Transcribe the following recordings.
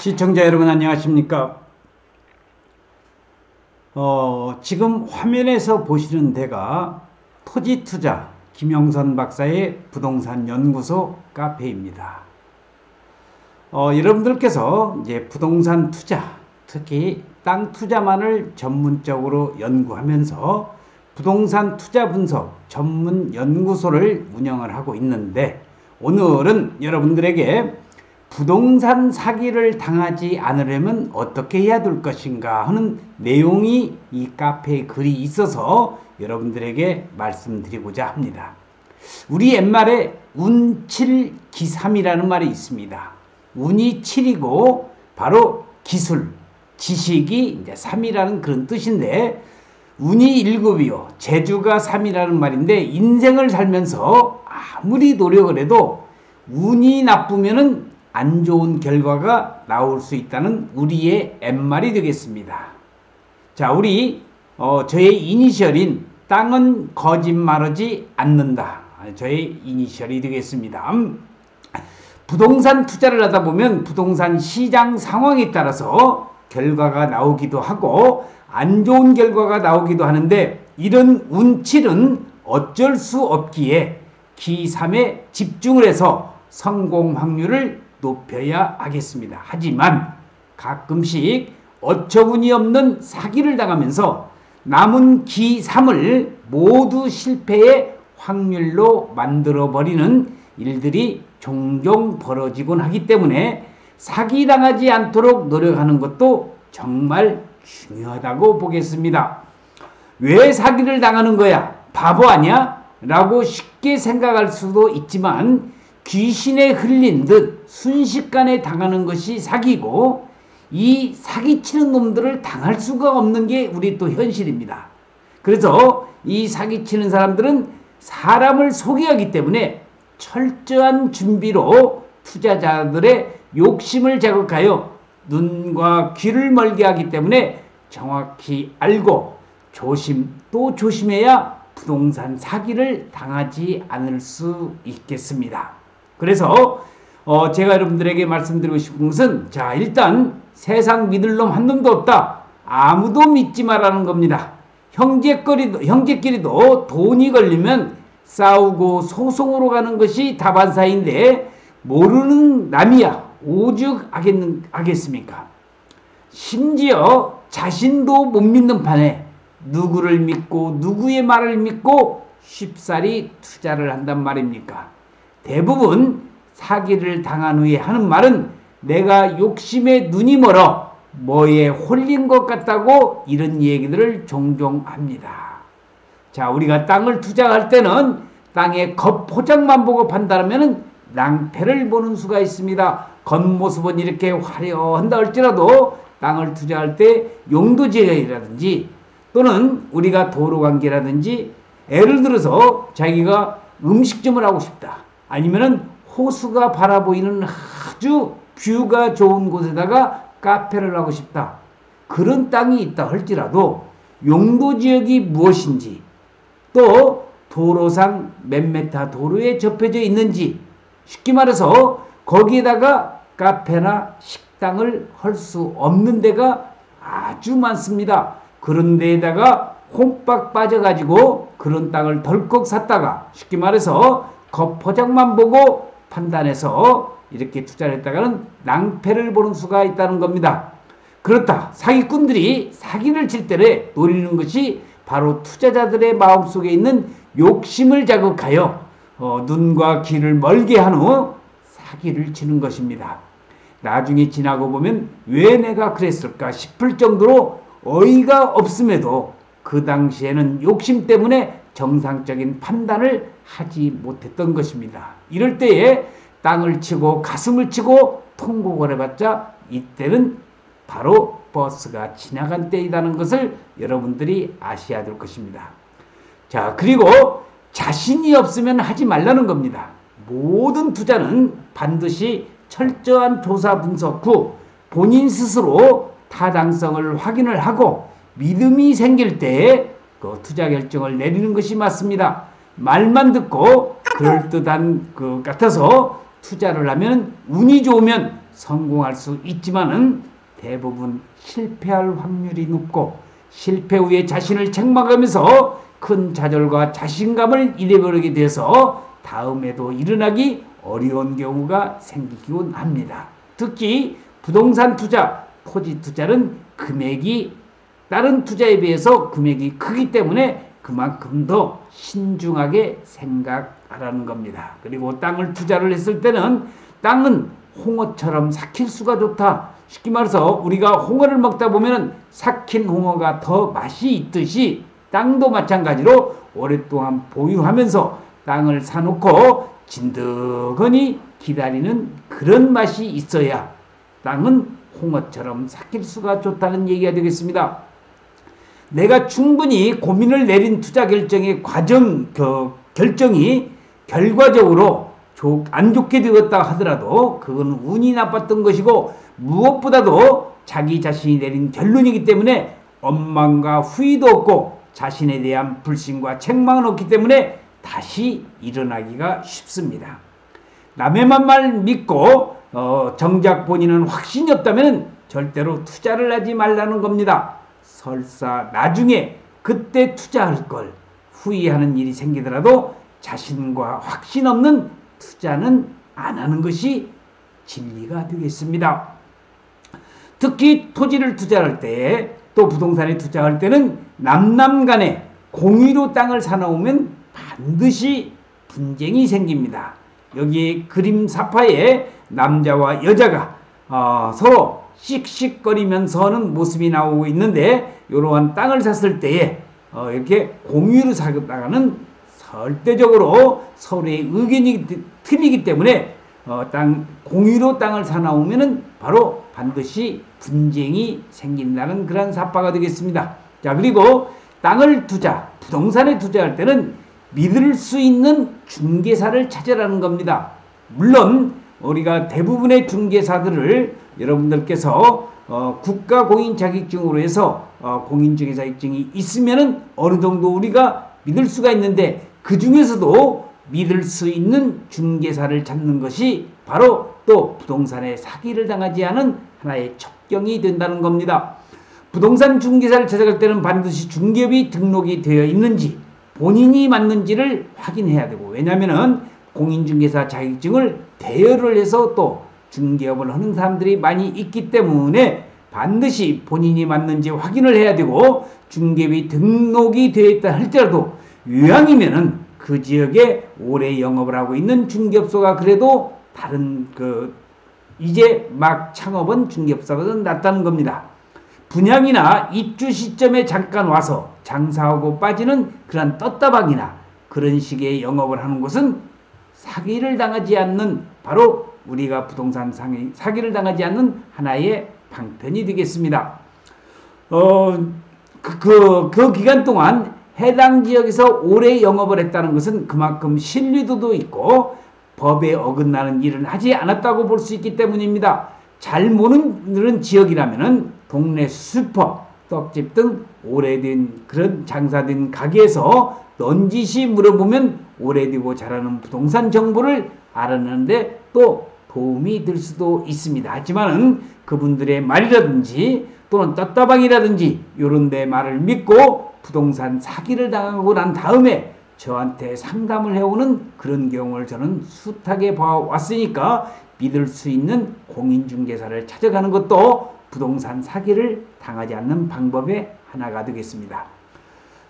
시청자 여러분 안녕하십니까? 지금 화면에서 보시는 데가 토지투자 김영선 박사의 부동산 연구소 카페입니다. 여러분들께서 이제 부동산 투자, 특히 땅 투자만을 전문적으로 연구하면서 부동산 투자 분석 전문 연구소를 운영을 하고 있는데, 오늘은 여러분들에게 부동산 사기를 당하지 않으려면 어떻게 해야 될 것인가 하는 내용이 이 카페에 글이 있어서 여러분들에게 말씀드리고자 합니다. 우리 옛말에 운칠기삼이라는 말이 있습니다. 운이 7이고 바로 기술, 지식이 이제 3이라는 그런 뜻인데, 운이 7이요 재주가 3이라는 말인데, 인생을 살면서 아무리 노력을 해도 운이 나쁘면은 안 좋은 결과가 나올 수 있다는 우리의 옛말이 되겠습니다. 자, 저의 이니셜인 땅은 거짓말하지 않는다, 저의 이니셜이 되겠습니다. 부동산 투자를 하다 보면 부동산 시장 상황에 따라서 결과가 나오기도 하고 안 좋은 결과가 나오기도 하는데, 이런 운칠은 어쩔 수 없기에 기3에 집중을 해서 성공 확률을 높여야 하겠습니다. 하지만 가끔씩 어처구니 없는 사기를 당하면서 남은 기3을 모두 실패의 확률로 만들어버리는 일들이 종종 벌어지곤 하기 때문에 사기당하지 않도록 노력하는 것도 정말 중요하다고 보겠습니다. 왜 사기를 당하는 거야? 바보 아니야? 라고 쉽게 생각할 수도 있지만, 귀신에 흘린 듯 순식간에 당하는 것이 사기고, 이 사기치는 놈들을 당할 수가 없는 게 우리 또 현실입니다. 그래서 이 사기치는 사람들은 사람을 속이기 때문에 철저한 준비로 투자자들의 욕심을 자극하여 눈과 귀를 멀게 하기 때문에 정확히 알고 조심 또 조심해야 부동산 사기를 당하지 않을 수 있겠습니다. 그래서 제가 여러분들에게 말씀드리고 싶은 것은, 자, 일단 세상 믿을 놈 한 놈도 없다, 아무도 믿지 말라는 겁니다. 형제끼리도 돈이 걸리면 싸우고 소송으로 가는 것이 다반사인데, 모르는 남이야 오죽 하겠습니까? 심지어 자신도 못 믿는 판에 누구를 믿고 누구의 말을 믿고 쉽사리 투자를 한단 말입니까? 대부분 사기를 당한 후에 하는 말은 내가 욕심에 눈이 멀어 뭐에 홀린 것 같다고, 이런 얘기들을 종종 합니다. 자, 우리가 땅을 투자할 때는 땅의 겉포장만 보고 판단하면 낭패를 보는 수가 있습니다. 겉모습은 이렇게 화려한다 할지라도 땅을 투자할 때 용도지역이라든지 또는 우리가 도로관계라든지, 예를 들어서 자기가 음식점을 하고 싶다, 아니면은 호수가 바라보이는 아주 뷰가 좋은 곳에다가 카페를 하고 싶다, 그런 땅이 있다 할지라도 용도지역이 무엇인지, 또 도로상 몇 메타 도로에 접해져 있는지, 쉽게 말해서 거기에다가 카페나 식당을 할 수 없는 데가 아주 많습니다. 그런 데에다가 홈박 빠져가지고 그런 땅을 덜컥 샀다가, 쉽게 말해서 겉포장만 보고 판단해서 이렇게 투자를 했다가는 낭패를 보는 수가 있다는 겁니다. 그렇다, 사기꾼들이 사기를 칠 때에 노리는 것이 바로 투자자들의 마음속에 있는 욕심을 자극하여 눈과 귀를 멀게 한 후 사기를 치는 것입니다. 나중에 지나고 보면 왜 내가 그랬을까 싶을 정도로 어이가 없음에도 그 당시에는 욕심 때문에 정상적인 판단을 하지 못했던 것입니다. 이럴 때에 땅을 치고 가슴을 치고 통곡을 해봤자 이때는 바로 버스가 지나간 때이라는 것을 여러분들이 아셔야 될 것입니다. 자, 그리고 자신이 없으면 하지 말라는 겁니다. 모든 투자는 반드시 철저한 조사 분석 후 본인 스스로 타당성을 확인을 하고 믿음이 생길 때에 그 투자 결정을 내리는 것이 맞습니다. 말만 듣고 그럴듯한 것 같아서 투자를 하면 운이 좋으면 성공할 수 있지만은 대부분 실패할 확률이 높고 실패 후에 자신을 책망하면서 큰 좌절과 자신감을 잃어버리게 돼서 다음에도 일어나기 어려운 경우가 생기곤 합니다. 특히 부동산 투자, 토지 투자는 금액이 다른 투자에 비해서 금액이 크기 때문에 그만큼 더 신중하게 생각하라는 겁니다. 그리고 땅을 투자를 했을 때는 땅은 홍어처럼 삭힐 수가 좋다. 쉽게 말해서 우리가 홍어를 먹다 보면 삭힌 홍어가 더 맛이 있듯이 땅도 마찬가지로 오랫동안 보유하면서 땅을 사놓고 진득하니 기다리는 그런 맛이 있어야 땅은 홍어처럼 삭힐 수가 좋다는 얘기가 되겠습니다. 내가 충분히 고민을 내린 투자 결정의 결정이 결과적으로 안 좋게 되었다 하더라도 그건 운이 나빴던 것이고 무엇보다도 자기 자신이 내린 결론이기 때문에 원망과 후회도 없고 자신에 대한 불신과 책망은 없기 때문에 다시 일어나기가 쉽습니다. 남의 말 믿고 정작 본인은 확신이 없다면 절대로 투자를 하지 말라는 겁니다. 설사 나중에 그때 투자할 걸 후회하는 일이 생기더라도 자신과 확신 없는 투자는 안 하는 것이 진리가 되겠습니다. 특히 토지를 투자할 때 또 부동산에 투자할 때는 남남 간에 공유로 땅을 사놓으면 반드시 분쟁이 생깁니다. 여기 그림 사파에 남자와 여자가 서로 씩씩거리면서 는 모습이 나오고 있는데 이러한 땅을 샀을 때에 이렇게 공유로 사다가는 절대적으로 서로의 의견이 틀리기 때문에 공유로 땅을 사나오면은 바로 반드시 분쟁이 생긴다는 그런 사파가 되겠습니다. 자, 그리고 땅을 부동산에 투자할 때는 믿을 수 있는 중개사를 찾으라는 겁니다. 물론 우리가 대부분의 중개사들을 여러분들께서 국가공인자격증으로 해서 공인중개자격증이 있으면은 어느 정도 우리가 믿을 수가 있는데 그 중에서도 믿을 수 있는 중개사를 찾는 것이 바로 또 부동산에 사기를 당하지 않은 하나의 첩경이 된다는 겁니다. 부동산 중개사를 찾아갈 때는 반드시 중개업이 등록이 되어 있는지 본인이 맞는지를 확인해야 되고, 왜냐하면 공인중개사 자격증을 대여를 해서 또 중개업을 하는 사람들이 많이 있기 때문에 반드시 본인이 맞는지 확인을 해야 되고, 중개업이 등록이 되어 있다 할지라도 유양이면은 그 지역에 오래 영업을 하고 있는 중개업소가 그래도 다른 이제 막 창업은 중개업소보다 낫다는 겁니다. 분양이나 입주 시점에 잠깐 와서 장사하고 빠지는 그런 떴다방이나 그런 식의 영업을 하는 곳은 사기를 당하지 않는, 바로 우리가 부동산 사기를 당하지 않는 하나의 방편이 되겠습니다. 그 기간 동안 해당 지역에서 오래 영업을 했다는 것은 그만큼 신뢰도도 있고 법에 어긋나는 일을 하지 않았다고 볼 수 있기 때문입니다. 잘 모르는 지역이라면은 동네 슈퍼, 떡집 등 오래된 그런 장사된 가게에서 넌지시 물어보면 오래되고 잘하는 부동산 정보를 알아내는데 또 도움이 될 수도 있습니다. 하지만은 그분들의 말이라든지 또는 떴다방이라든지 이런 데 말을 믿고 부동산 사기를 당하고 난 다음에 저한테 상담을 해오는 그런 경우를 저는 숱하게 봐왔으니까 믿을 수 있는 공인중개사를 찾아가는 것도 부동산 사기를 당하지 않는 방법의 하나가 되겠습니다.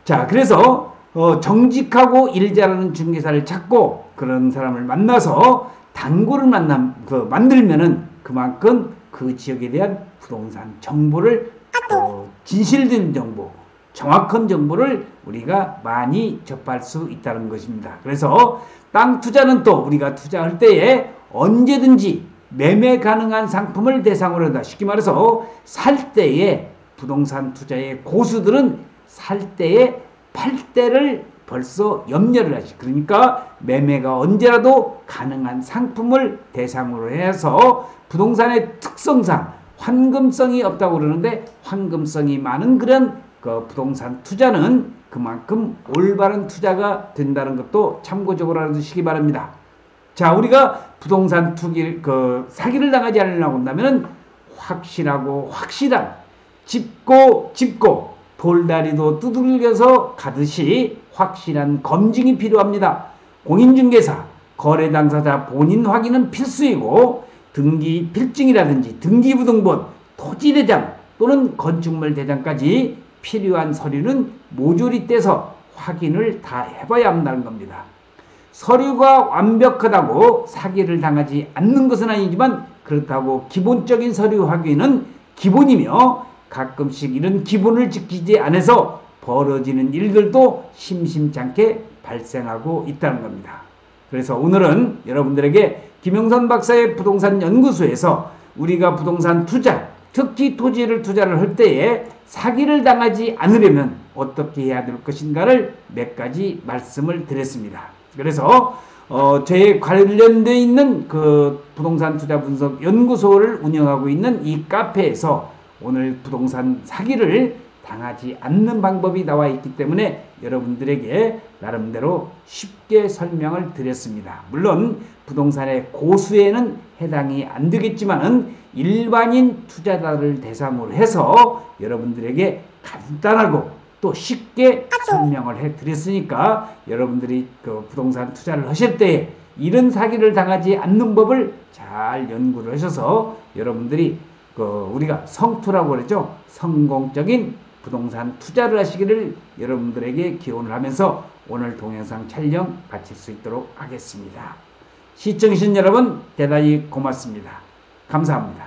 자, 그래서 정직하고 일 잘하는 중개사를 찾고 그런 사람을 만나서 단골을 만들면은 그만큼 그 지역에 대한 부동산 정보를 진실된 정보, 정확한 정보를 우리가 많이 접할 수 있다는 것입니다. 그래서 땅 투자는 또 우리가 투자할 때에 언제든지 매매 가능한 상품을 대상으로 한다. 쉽게 말해서 살 때에 부동산 투자의 고수들은 살 때에 팔 때를 벌써 염려를 하시. 그러니까 매매가 언제라도 가능한 상품을 대상으로 해서 부동산의 특성상 환금성이 없다고 그러는데 환금성이 많은 그런 부동산 투자는 그만큼 올바른 투자가 된다는 것도 참고적으로 알아두시기 바랍니다. 자, 우리가 부동산 투기, 사기를 당하지 않으려고 한다면 확실하고 확실한 짚고 돌다리도 두들겨서 가듯이 확실한 검증이 필요합니다. 공인중개사, 거래 당사자 본인 확인은 필수이고 등기 필증이라든지 등기부등본, 토지대장 또는 건축물 대장까지 필요한 서류는 모조리 떼서 확인을 다 해봐야 한다는 겁니다. 서류가 완벽하다고 사기를 당하지 않는 것은 아니지만 그렇다고 기본적인 서류 확인은 기본이며 가끔씩 이런 기본을 지키지 않아서 벌어지는 일들도 심심찮게 발생하고 있다는 겁니다. 그래서 오늘은 여러분들에게 김영선 박사의 부동산 연구소에서 우리가 부동산 투자, 특히 토지를 투자를 할 때에 사기를 당하지 않으려면 어떻게 해야 될 것인가를 몇 가지 말씀을 드렸습니다. 그래서 제 관련되어 있는 그 부동산 투자 분석 연구소를 운영하고 있는 이 카페에서 오늘 부동산 사기를 당하지 않는 방법이 나와 있기 때문에 여러분들에게 나름대로 쉽게 설명을 드렸습니다. 물론 부동산의 고수에는 해당이 안 되겠지만은 일반인 투자자를 대상으로 해서 여러분들에게 간단하고 또 쉽게 설명을 해 드렸으니까 여러분들이 그 부동산 투자를 하실 때 이런 사기를 당하지 않는 법을 잘 연구를 하셔서 여러분들이 우리가 성투라고 그러죠. 성공적인 부동산 투자를 하시기를 여러분들에게 기원을 하면서 오늘 동영상 촬영 마칠 수 있도록 하겠습니다. 시청해주신 여러분 대단히 고맙습니다. 감사합니다.